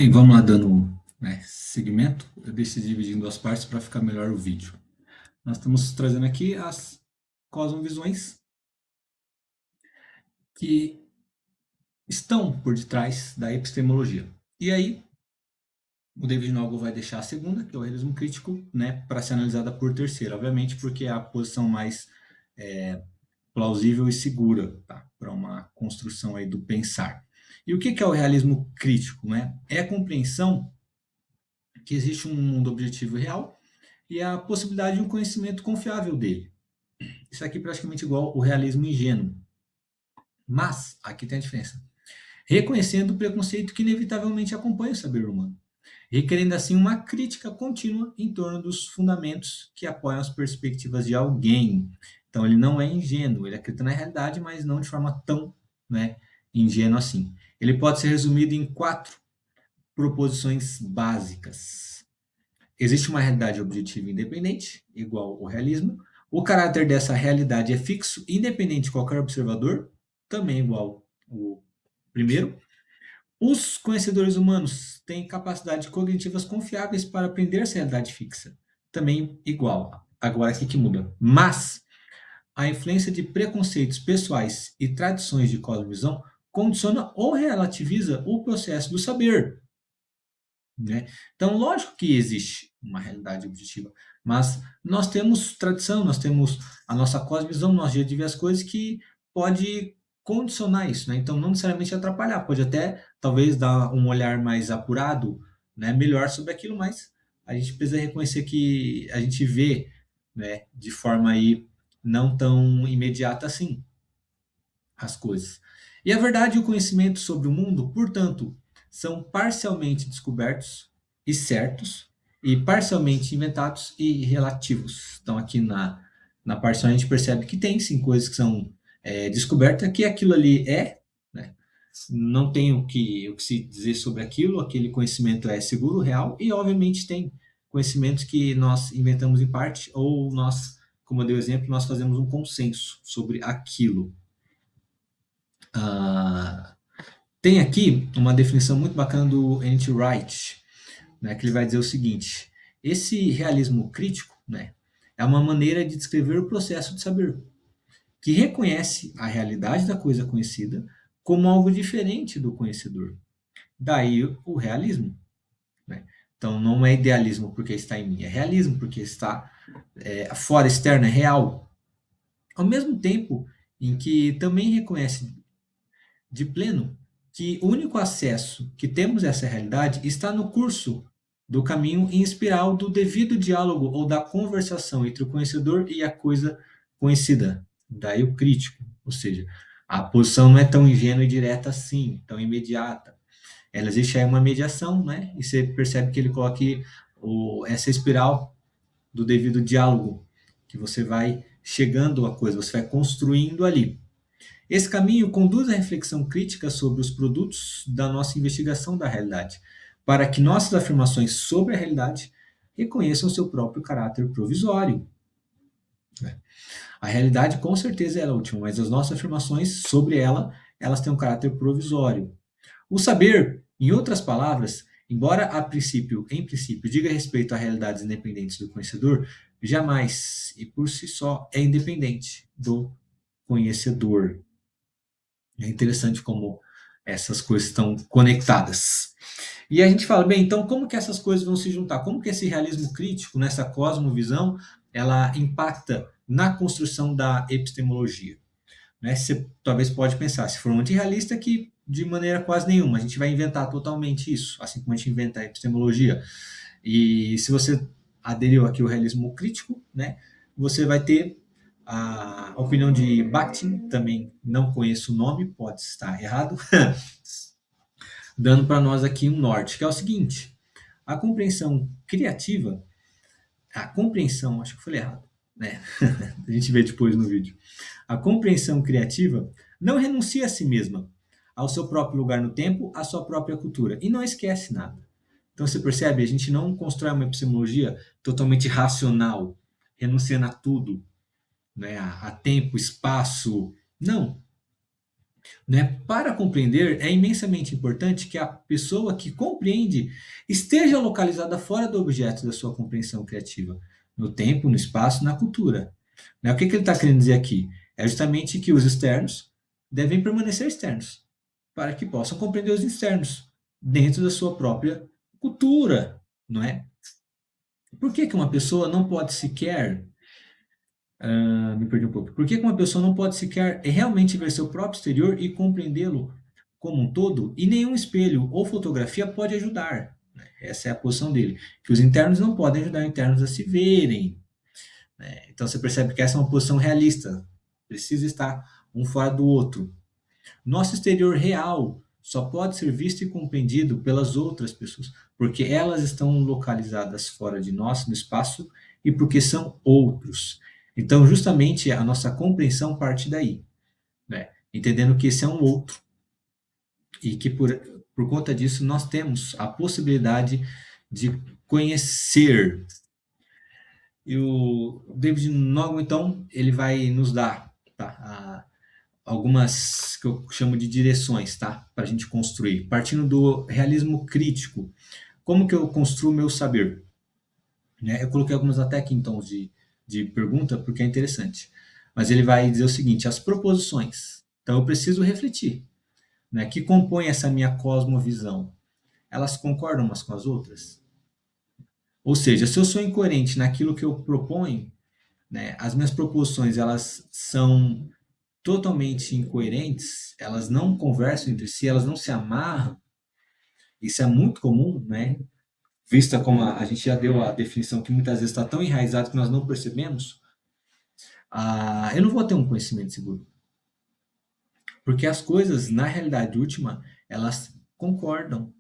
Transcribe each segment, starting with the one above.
E vamos lá dando, né, seguimento. Eu decidi dividir em duas partes para ficar melhor o vídeo. Nós estamos trazendo aqui as cosmovisões que estão por detrás da epistemologia. E aí, o David Noble vai deixar a segunda, que é o realismo crítico, né, para ser analisada por terceira, obviamente, porque é a posição mais plausível e segura, tá, para uma construção aí do pensar. E o que é o realismo crítico? Né? É a compreensão que existe um mundo objetivo e real e a possibilidade de um conhecimento confiável dele. Isso aqui é praticamente igual ao realismo ingênuo. Mas, aqui tem a diferença. Reconhecendo o preconceito que inevitavelmente acompanha o saber humano, requerendo assim uma crítica contínua em torno dos fundamentos que apoiam as perspectivas de alguém. Então ele não é ingênuo, ele acredita na realidade, mas não de forma tão, né, ingênua assim. Ele pode ser resumido em quatro proposições básicas. Existe uma realidade objetiva independente, igual ao realismo. O caráter dessa realidade é fixo, independente de qualquer observador, também igual ao primeiro. Os conhecedores humanos têm capacidades cognitivas confiáveis para aprender essa realidade fixa, também igual. Agora, o que muda? Mas a influência de preconceitos pessoais e tradições de cosmovisão condiciona ou relativiza o processo do saber. Né? Então, lógico que existe uma realidade objetiva, mas nós temos tradição, nós temos a nossa cosmovisão, nosso jeito de ver as coisas que pode condicionar isso, né? Então, não necessariamente atrapalhar, pode até talvez dar um olhar mais apurado, né, melhor sobre aquilo, mas a gente precisa reconhecer que a gente vê, né, de forma aí não tão imediata assim as coisas. E a verdade e o conhecimento sobre o mundo, portanto, são parcialmente descobertos e certos, e parcialmente inventados e relativos. Então, aqui na parcial, a gente percebe que tem sim coisas que são descobertas, que aquilo ali é, né? Não tem o que se dizer sobre aquilo, aquele conhecimento é seguro, real, e obviamente tem conhecimentos que nós inventamos em parte, ou nós, como eu dei o exemplo, nós fazemos um consenso sobre aquilo. Ah, tem aqui uma definição muito bacana do N.T. Wright, né, que ele vai dizer o seguinte: esse realismo crítico, né, é uma maneira de descrever o processo de saber, que reconhece a realidade da coisa conhecida como algo diferente do conhecedor. Daí o realismo. Né? Então não é idealismo porque está em mim, é realismo porque está fora, externo, é real. Ao mesmo tempo em que também reconhece de pleno que o único acesso que temos a essa realidade está no curso do caminho em espiral do devido diálogo ou da conversação entre o conhecedor e a coisa conhecida. Daí o crítico, ou seja, a posição não é tão ingênua e direta assim, tão imediata. Ela existe aí uma mediação, né? E você percebe que ele coloca aqui essa espiral do devido diálogo, que você vai chegando a coisa, você vai construindo ali. Esse caminho conduz à reflexão crítica sobre os produtos da nossa investigação da realidade, para que nossas afirmações sobre a realidade reconheçam seu próprio caráter provisório. A realidade com certeza é a última, mas as nossas afirmações sobre ela, elas têm um caráter provisório. O saber, em outras palavras, embora em princípio, diga respeito a realidades independentes do conhecedor, jamais e por si só é independente do conhecedor. É interessante como essas coisas estão conectadas. E a gente fala, bem, então como que essas coisas vão se juntar? Como que esse realismo crítico, nessa cosmovisão, ela impacta na construção da epistemologia? Né? Você talvez pode pensar, se for um antirrealista, que de maneira quase nenhuma, a gente vai inventar totalmente isso, assim como a gente inventa a epistemologia. E se você aderiu aqui ao realismo crítico, né, você vai ter a opinião de Bakhtin, também não conheço o nome, pode estar errado, dando para nós aqui um norte, que é o seguinte: a compreensão criativa, a compreensão, acho que eu falei errado, né? A gente vê depois no vídeo. A compreensão criativa não renuncia a si mesma, ao seu próprio lugar no tempo, à sua própria cultura, e não esquece nada. Então você percebe, a gente não constrói uma epistemologia totalmente racional, renunciando a tudo, né? A tempo, espaço. Não. Né? Para compreender, é imensamente importante que a pessoa que compreende esteja localizada fora do objeto da sua compreensão criativa, no tempo, no espaço, na cultura. Né? O que ele está querendo dizer aqui? É justamente que os externos devem permanecer externos, para que possam compreender os externos, dentro da sua própria cultura, não é? Por que uma pessoa não pode sequer me perdi um pouco. Por que uma pessoa não pode sequer realmente ver seu próprio exterior e compreendê-lo como um todo? E nenhum espelho ou fotografia pode ajudar. Né? Essa é a posição dele. Que os internos não podem ajudar os internos a se verem. Né? Então você percebe que essa é uma posição realista. Precisa estar um fora do outro. Nosso exterior real só pode ser visto e compreendido pelas outras pessoas, porque elas estão localizadas fora de nós, no espaço, e porque são outros. Então, justamente, a nossa compreensão parte daí, né? Entendendo que esse é um outro, e que por conta disso nós temos a possibilidade de conhecer. E o David Nogon, então, ele vai nos dar, tá, algumas que eu chamo de direções, tá? Para a gente construir. Partindo do realismo crítico. Como que eu construo meu saber? Né? Eu coloquei algumas até aqui em tons de pergunta, porque é interessante. Mas ele vai dizer o seguinte: as proposições. Então eu preciso refletir. Né? Que compõe essa minha cosmovisão? Elas concordam umas com as outras? Ou seja, se eu sou incoerente naquilo que eu proponho, né, as minhas proposições elas são totalmente incoerentes, elas não conversam entre si, elas não se amarram. Isso é muito comum, né? Vista como a gente já deu a definição que muitas vezes está tão enraizado que nós não percebemos, eu não vou ter um conhecimento seguro. Porque as coisas, na realidade última, elas concordam.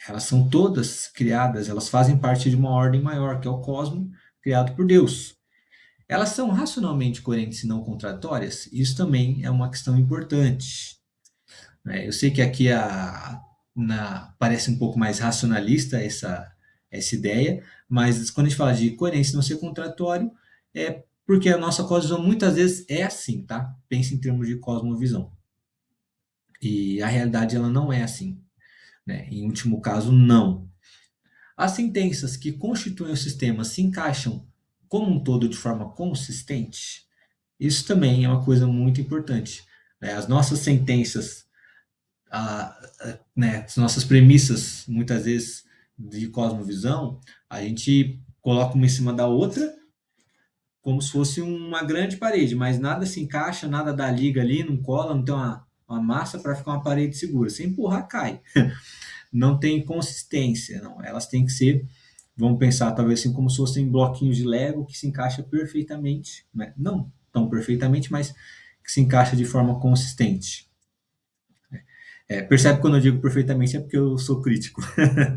Elas são todas criadas, elas fazem parte de uma ordem maior, que é o cosmo criado por Deus. Elas são racionalmente coerentes e não contraditórias? Isso também é uma questão importante. Eu sei que aqui parece um pouco mais racionalista essa ideia, mas quando a gente fala de coerência e não ser contraditório, é porque a nossa cosmovisão muitas vezes é assim, tá? Pensa em termos de cosmovisão. E a realidade ela não é assim, né? Em último caso, não. As sentenças que constituem o sistema se encaixam como um todo de forma consistente? Isso também é uma coisa muito importante. Né? As nossas sentenças né, as nossas premissas, muitas vezes, de cosmovisão, a gente coloca uma em cima da outra, como se fosse uma grande parede, mas nada se encaixa, nada dá liga ali, não cola, não tem uma massa para ficar uma parede segura. Se empurrar, cai. Não tem consistência, não. Elas têm que ser, vamos pensar, talvez assim, como se fossem bloquinhos de Lego que se encaixa perfeitamente, né? Não tão perfeitamente, mas que se encaixa de forma consistente. Percebe quando eu digo perfeitamente é porque eu sou crítico,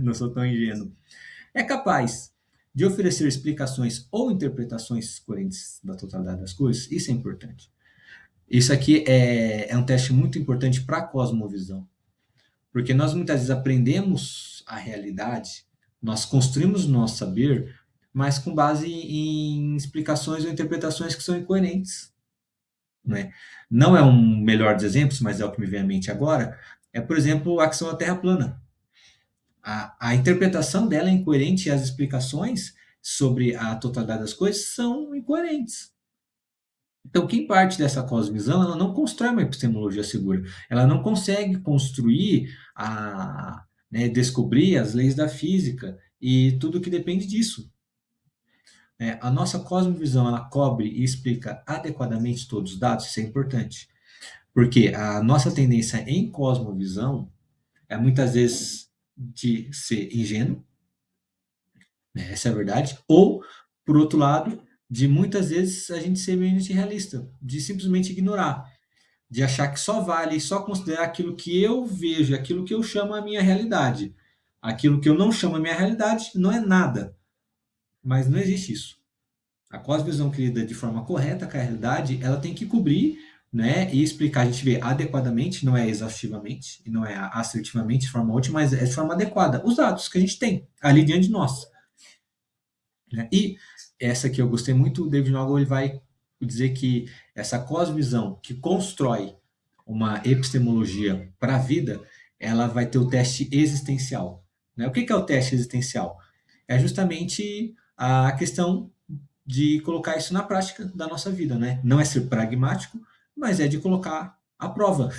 não sou tão ingênuo. É capaz de oferecer explicações ou interpretações coerentes da totalidade das coisas? Isso é importante. Isso aqui é um teste muito importante para a cosmovisão, porque nós muitas vezes aprendemos a realidade, nós construímos o nosso saber, mas com base em explicações ou interpretações que são incoerentes. Né? Não é um melhor dos exemplos, mas é o que me vem à mente agora, é, por exemplo, a questão da Terra plana. A interpretação dela é incoerente e as explicações sobre a totalidade das coisas são incoerentes. Então, quem parte dessa cosmovisão, ela não constrói uma epistemologia segura. Ela não consegue construir, descobrir as leis da física e tudo que depende disso. A nossa cosmovisão, ela cobre e explica adequadamente todos os dados, isso é importante. Porque a nossa tendência em cosmovisão é muitas vezes de ser ingênuo, né? Essa é a verdade. Ou, por outro lado, de muitas vezes a gente ser menos realista, de simplesmente ignorar, de achar que só vale, só considerar aquilo que eu vejo, aquilo que eu chamo a minha realidade. Aquilo que eu não chamo a minha realidade não é nada. Mas não existe isso. A cosmovisão que lida de forma correta com a realidade, ela tem que cobrir, né, e explicar, a gente vê adequadamente, não é exaustivamente, e não é assertivamente, de forma útil, mas é de forma adequada, os dados que a gente tem ali diante de nós. Né? E essa que eu gostei muito, o David Nagel ele vai dizer que essa cosmovisão que constrói uma epistemologia para a vida, ela vai ter o teste existencial. Né? O que é o teste existencial? É justamente a questão de colocar isso na prática da nossa vida, né? Não é ser pragmático, mas é de colocar a prova,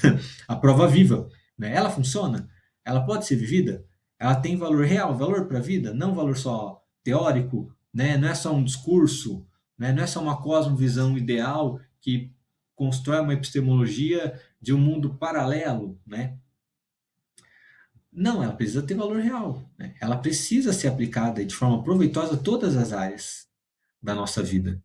a prova viva, né? Ela funciona? Ela pode ser vivida? Ela tem valor real, valor para a vida, não valor só teórico, né? Não é só um discurso, né? Não é só uma cosmovisão ideal que constrói uma epistemologia de um mundo paralelo, né? Não, ela precisa ter valor real, né? Ela precisa ser aplicada de forma proveitosa a todas as áreas da nossa vida.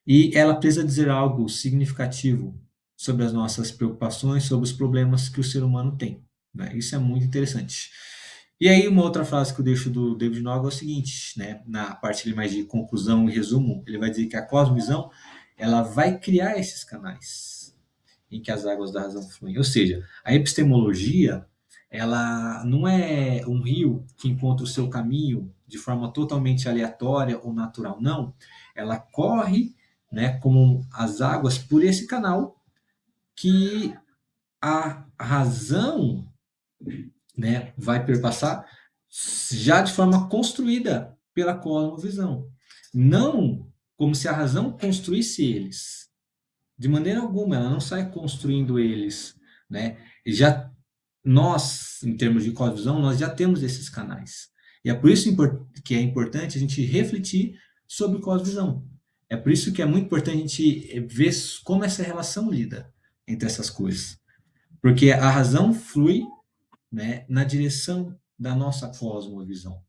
E ela precisa dizer algo significativo sobre as nossas preocupações, sobre os problemas que o ser humano tem. Né? Isso é muito interessante. E aí, uma outra frase que eu deixo do David Nogue é o seguinte, né? Na parte ali mais de conclusão e resumo, ele vai dizer que a cosmovisão ela vai criar esses canais em que as águas da razão fluem. Ou seja, a epistemologia ela não é um rio que encontra o seu caminho de forma totalmente aleatória ou natural, não. Ela corre, né, como as águas por esse canal que a razão, né, vai perpassar já de forma construída pela cosmovisão. Não como se a razão construísse eles. De maneira alguma, ela não sai construindo eles, né? Já nós, em termos de cosmovisão, nós já temos esses canais. E é por isso que é importante a gente refletir sobre cosmovisão. É por isso que é muito importante a gente ver como essa relação lida entre essas coisas. Porque a razão flui, né, na direção da nossa cosmovisão.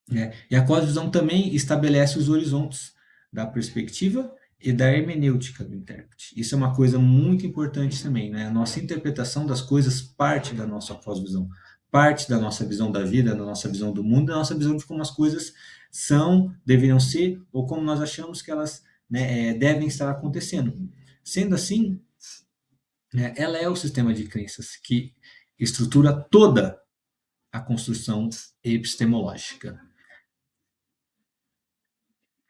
Né? E a cosmovisão também estabelece os horizontes da perspectiva e da hermenêutica do intérprete. Isso é uma coisa muito importante também, né? A nossa interpretação das coisas parte da nossa cosmovisão, parte da nossa visão da vida, da nossa visão do mundo, da nossa visão de como as coisas são, deveriam ser, ou como nós achamos que elas, né, devem estar acontecendo. Sendo assim, né, ela é o sistema de crenças que estrutura toda a construção epistemológica.